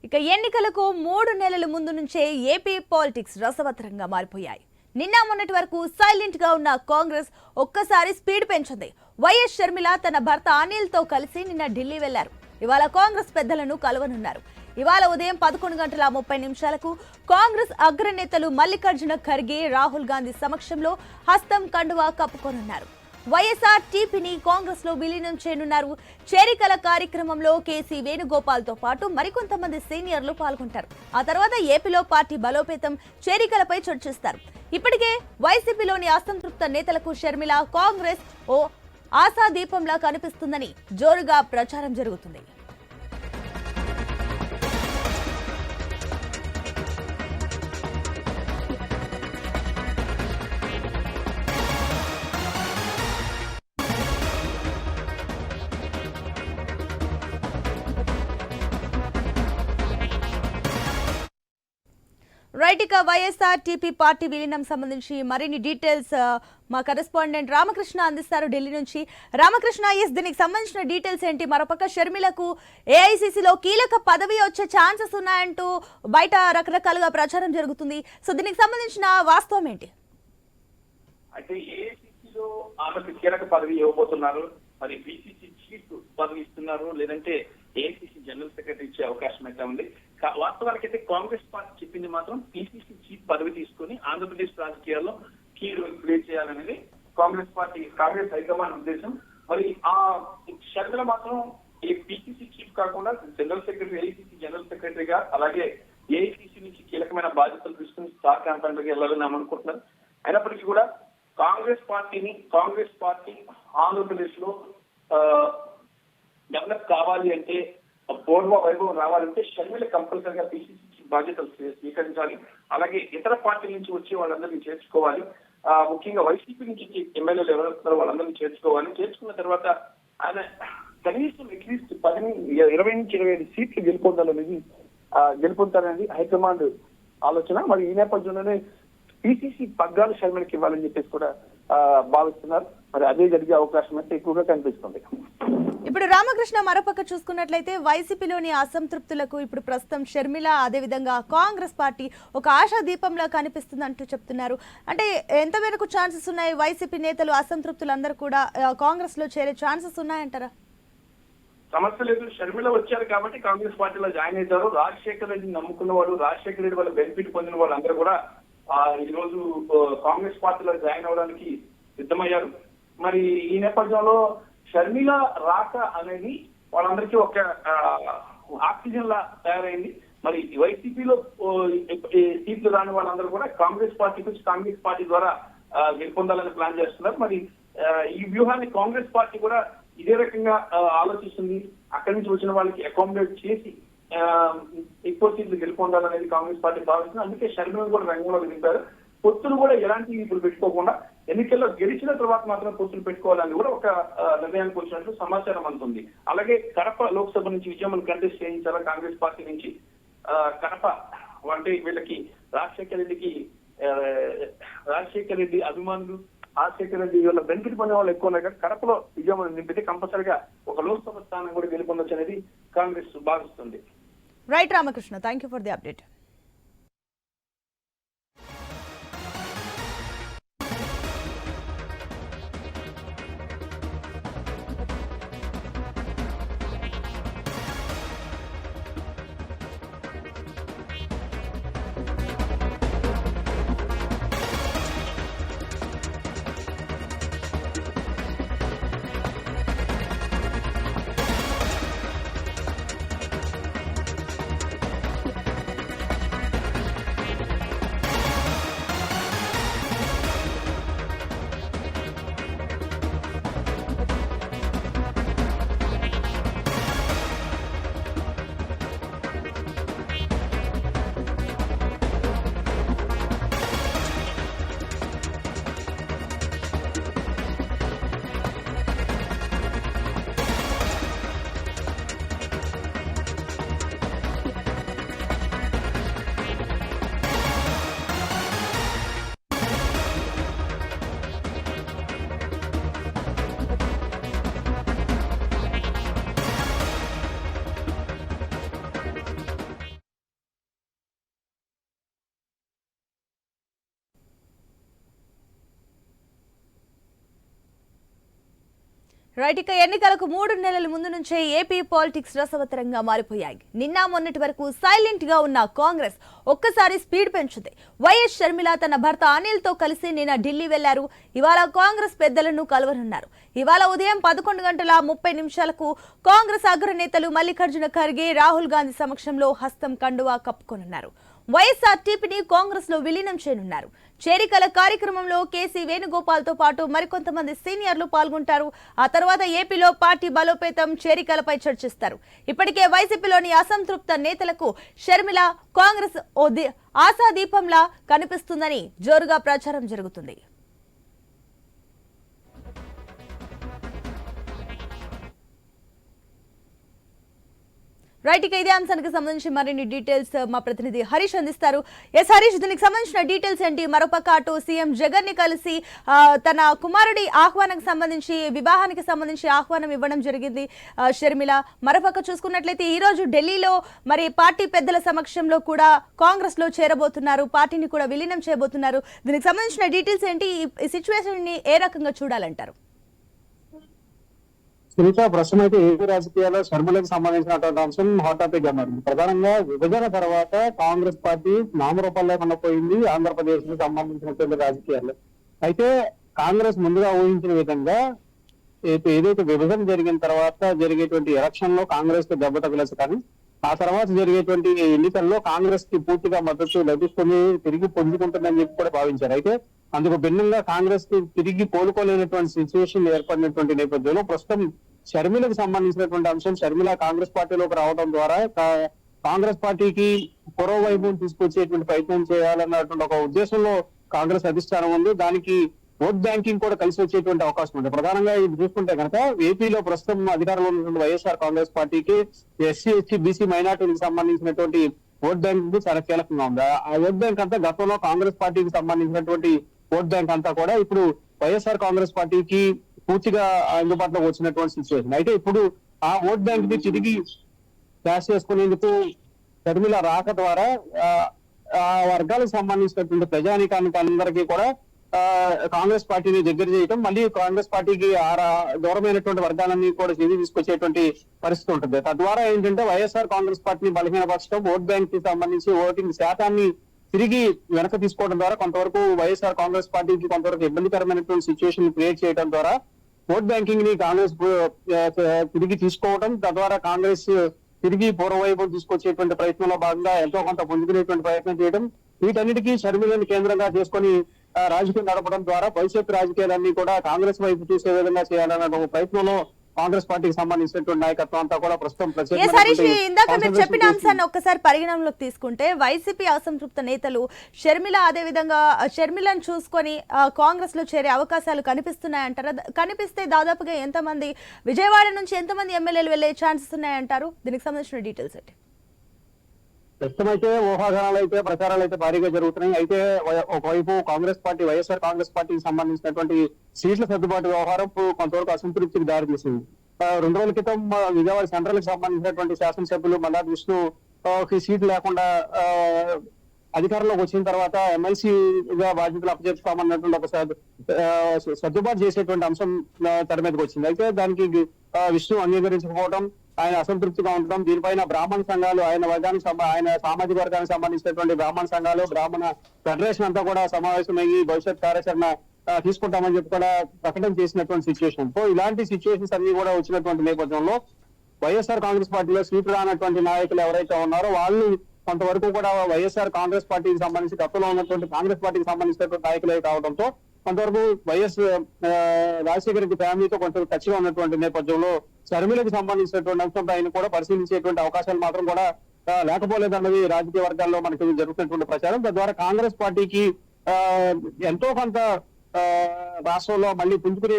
ఇక ఎన్నికలకు 3 నెలల ముందు నుంచే ఏపీ పాలిటిక్స్ రసవత్తరంగా మారిపోయాయి. నిన్న మొన్నటి వరకు సైలెంట్ గా ఉన్న కాంగ్రెస్ ఒక్కసారి స్పీడ్ పెంచింది. వైఎస్ షర్మిల తన భర్త అనిల్ తో కలిసి నిన్న ఢిల్లీ వెళ్లారు. ఇవాళ కాంగ్రెస్ పెద్దలను కలవనున్నారు. ఇవాళ ఉదయం 11:30 కాంగ్రెస్ అగ్రనేతలు మల్లికార్జున ఖర్గే, రాహుల్ గాంధీ సమక్షంలో హస్తం కండువా కప్పుకోనున్నారు. వైఎస్ఆర్ టీపీని కాంగ్రెస్ లో విలీనం చేయనున్నారు. చేరికల కార్యక్రమంలో కేసీ వేణుగోపాల్ తో పాటు మరికొంతమంది సీనియర్లు పాల్గొంటారు. ఆ తర్వాత ఏపీలో పార్టీ బలోపేతం, చేరికలపై చర్చిస్తారు. ఇప్పటికే వైసీపీలోని అసంతృప్త నేతలకు షర్మిల కాంగ్రెస్ ఓ ఆశాదీపంలా కనిపిస్తుందని జోరుగా ప్రచారం జరుగుతుంది. రైట్, ఇక వైఎస్ఆర్ టీపీ పార్టీ విలీనం సంబంధించి మరిన్ని డీటెయిల్స్ మా కరెస్పాండెంట్ రామకృష్ణ అందిస్తారు ఢిల్లీ నుంచి. రామకృష్ణ, దీనికి సంబంధించిన డీటెయిల్స్ ఏంటి? మరోపక్క షర్మిలకు ఏఐసీసీలో కీలక పదవి వచ్చే ఛాన్సెస్ ఉన్నాయంటూ బయట రకరకాలుగా ప్రచారం జరుగుతుంది. సో దీనికి సంబంధించిన వాస్తవం ఏంటి? అయితే ఏఐసీసీలో ఆమెకు కీలక పదవి ఇవ్వబోతున్నారు. మరి బీసీసీ చీఫ్ పదవి ఇస్తున్నారు, లేదంటే ఏఐసీసీ జనరల్ సెక్రటరీ ఇచ్చే అవకాశం అయితే ఉంది. వాస్తవానికైతే కాంగ్రెస్ పార్టీ చెప్పింది మాత్రం పీసీసీ చీఫ్ పదవి తీసుకుని ఆంధ్రప్రదేశ్ రాజకీయాల్లో కీ రోల్ ప్లే చేయాలనేది కాంగ్రెస్ హైకమాండ్ ఉద్దేశం. మరి ఆ షర్మిల మాత్రం ఈ పీసీసీ చీఫ్ కాకుండా జనరల్ సెక్రటరీ, ఏఐసీసీ జనరల్ సెక్రటరీగా, అలాగే ఏఐసీసీ నుంచి కీలకమైన బాధ్యతలు తీసుకుని స్టార్ క్యాంపెయిన్కి వెళ్ళాలని అనుకుంటున్నారు. అయినప్పటికీ కూడా కాంగ్రెస్ పార్టీ ఆంధ్రప్రదేశ్ లో డెవలప్ కావాలి అంటే, పూర్వ వైభవం రావాలంటే షర్మిల కంపల్సరీగా పీసీసీ బాధ్యతలు స్వీకరించాలి. అలాగే ఇతర పార్టీల నుంచి వచ్చి వాళ్ళందరినీ చేర్చుకోవాలి. ముఖ్యంగా వైసీపీ నుంచి ఎమ్మెల్యేలు ఎవరు వాళ్ళందరినీ చేర్చుకోవాలి. చేర్చుకున్న తర్వాత ఆయన కనీసం అట్లీస్ట్ 20-25 సీట్లు గెలుపొందాలనేది హైకమాండ్ ఆలోచన. మరి ఈ నేపథ్యంలోనే పీసీసీ పగ్గాలు షర్మిలకి ఇవ్వాలని చెప్పేసి కూడా భావిస్తున్నారు. మరి అదే జరిగే అవకాశం అయితే ఎక్కువగా కనిపిస్తుంది. ఇప్పుడు రామకృష్ణ, మరోపక్క చూసుకున్నట్లయితే వైసీపీలోని అసంతృప్తులకు ఇప్పుడు ప్రస్తుతం షర్మిల, అదేవిధంగా కాంగ్రెస్ పార్టీ ఒక ఆశాదీపంలా కనిపిస్తుంది అంటూ చెప్తున్నారు. అంటే ఎంతవరకు ఛాన్సెస్ ఉన్నాయి? వైసీపీ నేతలు, అసంతృప్తులందరూ కూడా కాంగ్రెస్ లో చేరే ఛాన్సెస్ ఉన్నాయంటారా? సమస్య లేదు. షర్మిల వచ్చారు కాబట్టి కాంగ్రెస్ పార్టీలో జాయిన్ అవుతారు. రాజశేఖర రెడ్డిని నమ్ముకున్న వాళ్ళు, రాజశేఖర రెడ్డి వాళ్ళ బెనిఫిట్ పొందిన వాళ్ళు అందరూ కూడా ఈ రోజు కాంగ్రెస్ పార్టీలో జాయిన్ అవడానికి సిద్ధమయ్యారు. మరి ఈ నేపథ్యంలో షర్మిల రాక అనేది వాళ్ళందరికీ ఒక ఆక్సిజన్ లా తయారైంది. మరి వైసీపీలో సీట్లు రాని వాళ్ళందరూ కూడా కాంగ్రెస్ పార్టీ ద్వారా గెలుపొందాలని ప్లాన్ చేస్తున్నారు. మరి ఈ వ్యూహాన్ని కాంగ్రెస్ పార్టీ కూడా ఇదే రకంగా ఆలోచిస్తుంది. అక్కడి నుంచి వచ్చిన వాళ్ళకి అకామిడేట్ చేసి ఎక్కువ సీట్లు గెలుపొందాలనేది కాంగ్రెస్ పార్టీ భావిస్తుంది. అందుకే షర్మిలను కూడా రంగంలో దింపారు. పొత్తులు కూడా ఎలాంటి ఇప్పుడు పెట్టుకోకుండా ఎన్నికల్లో గెలిచిన తర్వాత మాత్రం పొత్తులు పెట్టుకోవాలని కూడా ఒక నిర్ణయానికి వచ్చినట్లు సమాచారం అందుతుంది. అలాగే కడప లోక్సభ నుంచి విజయమ్మను కంటెస్ట్ చేయించాలా కాంగ్రెస్ పార్టీ నుంచి. కడప అంటే వీళ్ళకి రాజశేఖర రెడ్డి అభిమానులు, రాజశేఖర రెడ్డి వీళ్ళ బెనిఫిట్ పొందే వాళ్ళు ఎక్కువ ఉన్నాయి. కడపలో విజయమ్మను నింపితే కంపల్సరిగా ఒక లోక్సభ స్థానం కూడా గెలుపొందొచ్చు అనేది కాంగ్రెస్ భావిస్తుంది. Right Ramakrishna, thank you for the update. Right, ఇక ఎన్నికలకు 3 నెలల ముందు నుంచే ఏపీ పాలిటిక్స్ రసవత్తరంగా మారిపోయాయి. నిన్న మొన్నటి వరకు సైలెంట్ గా ఉన్న కాంగ్రెస్ ఒక్కసారి స్పీడ్ పెంచుంది. వైఎస్ షర్మిల తన భర్త అనిల్ తో కలిసి నిన్న ఢిల్లీ వెళ్లారు. ఇవాళ కాంగ్రెస్ పెద్దలను కలవనున్నారు. ఇవాళ ఉదయం 11:30 కాంగ్రెస్ అగ్రనేతలు మల్లికార్జున ఖర్గే, రాహుల్ గాంధీ సమక్షంలో హస్తం కండువా కప్పుకోనున్నారు. వైఎస్ఆర్టీపీని కాంగ్రెస్ లో విలీనం చేయనున్నారు. చేరికల కార్యక్రమంలో కేసీ వేణుగోపాల్ తో పాటు మరికొంతమంది సీనియర్లు పాల్గొంటారు. ఆ తర్వాత ఏపీలో పార్టీ బలోపేతం, చేరికలపై చర్చిస్తారు. ఇప్పటికే వైసీపీలోని అసంతృప్త నేతలకు షర్మిల కాంగ్రెస్ ఆశాదీపంలా కనిపిస్తుందని జోరుగా ప్రచారం జరుగుతుంది. రైట్, ఇక ఇదే అంశానికి సంబంధించి మరిన్ని డీటెయిల్స్ మా ప్రతినిధి హరీష్ అందిస్తారు. ఎస్ హరీష్, దీనికి సంబంధించిన డీటెయిల్స్ ఏంటి? మరోపక్క అటు సీఎం జగన్ ని కలిసి తన కుమారుడి ఆహ్వానానికి సంబంధించి, వివాహానికి సంబంధించి ఆహ్వానం ఇవ్వడం జరిగింది షర్మిల. మరోపక్క చూసుకున్నట్లయితే ఈ రోజు ఢిల్లీలో మరి పార్టీ పెద్దల సమక్షంలో కూడా కాంగ్రెస్ లో చేరబోతున్నారు, పార్టీని కూడా విలీనం చేయబోతున్నారు. దీనికి సంబంధించిన డీటెయిల్స్ ఏంటి? ఈ సిచ్యువేషన్ ని ఏ రకంగా చూడాలంటారు? సునీత, ప్రస్తుతం అయితే ఏపీ రాజకీయాల్లో షర్మిలకు సంబంధించినటువంటి అంశం హాట్ టాపిక్ గా మారింది. ప్రధానంగా విభజన తర్వాత కాంగ్రెస్ పార్టీ నామరూపాలు లేకుండా పోయింది ఆంధ్రప్రదేశ్ కి సంబంధించినటువంటి రాజకీయాల్లో. అయితే కాంగ్రెస్ ముందుగా ఊహించిన విధంగా ఏదైతే విభజన జరిగిన తర్వాత జరిగేటువంటి ఎలక్షన్ లో కాంగ్రెస్ కు దెబ్బ తగలదు, కానీ ఆ తర్వాత జరిగేటువంటి ఎన్నికల్లో కాంగ్రెస్ కి పూర్తిగా మద్దతు లభిస్తుంది, తిరిగి పుంజుకుంటుందని చెప్పి కూడా భావించారు. అయితే అందుకు భిన్నంగా కాంగ్రెస్ కి తిరిగి కోలుకోలేనటువంటి సిచ్యువేషన్ ఏర్పడినటువంటి నేపథ్యంలో ప్రస్తుతం షర్మిలకు సంబంధించినటువంటి అంశం, షర్మిల కాంగ్రెస్ పార్టీలోకి రావడం ద్వారా కాంగ్రెస్ పార్టీకి పూర్వవైభవం తీసుకొచ్చేటువంటి ప్రయత్నం చేయాలన్నటువంటి ఒక ఉద్దేశంలో కాంగ్రెస్ అధిష్టానం ఉంది. దానికి ఓట్ బ్యాంకింగ్ కూడా కలిసి వచ్చేటువంటి అవకాశం ఉంది. ప్రధానంగా ఇది చూసుకుంటే కనుక ఏపీలో ప్రస్తుతం అధికారంలో ఉన్నటువంటి వైఎస్ఆర్ కాంగ్రెస్ పార్టీకి ఎస్సీ, ఎస్టీ, బీసీ మైనార్టీలకు సంబంధించినటువంటి ఓట్ బ్యాంక్ చాలా కీలకంగా ఉంది. ఆ ఓట్ బ్యాంక్ అంతా గతంలో కాంగ్రెస్ పార్టీకి సంబంధించినటువంటి ఓట్ బ్యాంక్ అంతా కూడా ఇప్పుడు వైఎస్ఆర్ కాంగ్రెస్ పార్టీకి పూర్తిగా అందుబాటులోకి వచ్చినటువంటి సిచ్యువేషన్. అయితే ఇప్పుడు ఆ ఓట్ బ్యాంక్ ని తిరిగి క్యాష్ చేసుకునేందుకు షర్మిల రాక ద్వారా ఆ వర్గాలకు సంబంధించినటువంటి ప్రజానీకానికి అందరికీ కూడా కాంగ్రెస్ పార్టీని దగ్గర చేయటం, మళ్ళీ కాంగ్రెస్ పార్టీకి దూరమైనటువంటి వర్గాలన్నీ కూడా తిరిగి తీసుకొచ్చేటువంటి పరిస్థితి ఉంటుంది. తద్వారా ఏంటంటే వైఎస్ఆర్ కాంగ్రెస్ పార్టీని బలహీనపరచడం, ఓట్ బ్యాంక్ కి సంబంధించి ఓటింగ్ శాతాన్ని తిరిగి వెనక తీసుకోవడం ద్వారా కొంతవరకు వైఎస్ఆర్ కాంగ్రెస్ పార్టీకి కొంతవరకు ఇబ్బందికరమైనటువంటి సిచ్యువేషన్ క్రియేట్ చేయడం ద్వారా ఓట్ బ్యాంకింగ్ ని కాంగ్రెస్ తిరిగి తీసుకోవడం, తద్వారా కాంగ్రెస్ తిరిగి పూర్వవైభవం తీసుకొచ్చేటువంటి ప్రయత్నంలో భాగంగా ఎంతో కొంత పుంజుకునేటువంటి ప్రయత్నం చేయడం, వీటన్నిటికీ షర్మిలను కేంద్రంగా చేసుకుని రాజకీయం నడపడం ద్వారా భవిష్యత్తు రాజకీయాలన్నీ కూడా కాంగ్రెస్ వైపు చూసే విధంగా చేయాలన్న ఒక ప్రయత్నంలో కాంగ్రెస్ పార్టీకి సంబంధించినటువంటి నాయకత్వం అంతా కూడా ప్రస్తుతం ఇందాక మీరు చెప్పిన అంశాన్ని ఒక్కసారి పరిగణనలోకి తీసుకుంటే వైసీపీ అసంతృప్త నేతలు షర్మిల అదే విధంగా షర్మిలను చూసుకొని కాంగ్రెస్ లో చేరే అవకాశాలు కనిపిస్తున్నాయంటారా? కనిపిస్తే దాదాపుగా ఎంతమంది, విజయవాడ నుంచి ఎంతమంది ఎమ్మెల్యేలు వెళ్లే ఛాన్సెస్ ఉన్నాయంటారు? దీనికి సంబంధించిన డీటెయిల్స్ ఏంటి? ప్రస్తుతం అయితే ఊహాగానాలు అయితే, ప్రచారాలు అయితే భారీగా జరుగుతున్నాయి. అయితే ఒకవైపు కాంగ్రెస్ పార్టీ, వైఎస్ఆర్ కాంగ్రెస్ పార్టీకి సంబంధించినటువంటి సీట్ల సర్దుబాటు వ్యవహారం కొంతవరకు అసంతృప్తికి దారితీసింది. 2 రోజుల క్రితం విజయవాడ సెంట్రల్ కి సంబంధించినటువంటి శాసనసభ్యులు మల్లాది విష్ణు సీట్లు లేకుండా అధికారంలోకి వచ్చిన తర్వాత ఎమ్మెల్సీగా బాధ్యతలు అప్పచెప్తామన్నటువంటి ఒక సర్దుబాటు చేసేటువంటి అంశం తెర మీదకి వచ్చింది. అయితే దానికి విష్ణు అంగీకరించకపోవడం, ఆయన అసంతృప్తిగా ఉండడం, దీనిపైన బ్రాహ్మణ సంఘాలు, ఆయన సామాజిక వర్గానికి సంబంధించినటువంటి బ్రాహ్మణ సంఘాలు, బ్రాహ్మణ ఫెడరేషన్ అంతా కూడా సమావేశమయ్యి భవిష్యత్ కార్యాచరణ తీసుకుంటామని చెప్పి కూడా ప్రకటన చేసినటువంటి సిచ్యువేషన్. సో ఇలాంటి సిచ్యువేషన్స్ అన్ని కూడా వచ్చినటువంటి నేపథ్యంలో వైఎస్ఆర్ కాంగ్రెస్ పార్టీలో సీట్లు రానటువంటి నాయకులు ఎవరైతే ఉన్నారో వాళ్ళు కొంతవరకు కూడా వైఎస్ఆర్ కాంగ్రెస్ పార్టీకి సంబంధించి గతంలో ఉన్నటువంటి కాంగ్రెస్ పార్టీకి సంబంధించినటువంటి నాయకులే కావడంతో కొంతవరకు వైఎస్ రాజశేఖర రెడ్డి ఫ్యామిలీతో కొంత టచ్గా ఉన్నటువంటి నేపథ్యంలో షర్మిలకు సంబంధించినటువంటి అంశంపై ఆయన కూడా పరిశీలించేటువంటి అవకాశాలు మాత్రం కూడా లేకపోలేదన్నది రాజకీయ వర్గాల్లో మనకి జరుగుతున్నటువంటి ప్రచారం. తద్వారా కాంగ్రెస్ పార్టీకి ఎంతో కొంత రాష్ట్రంలో మళ్ళీ పుంజుకునే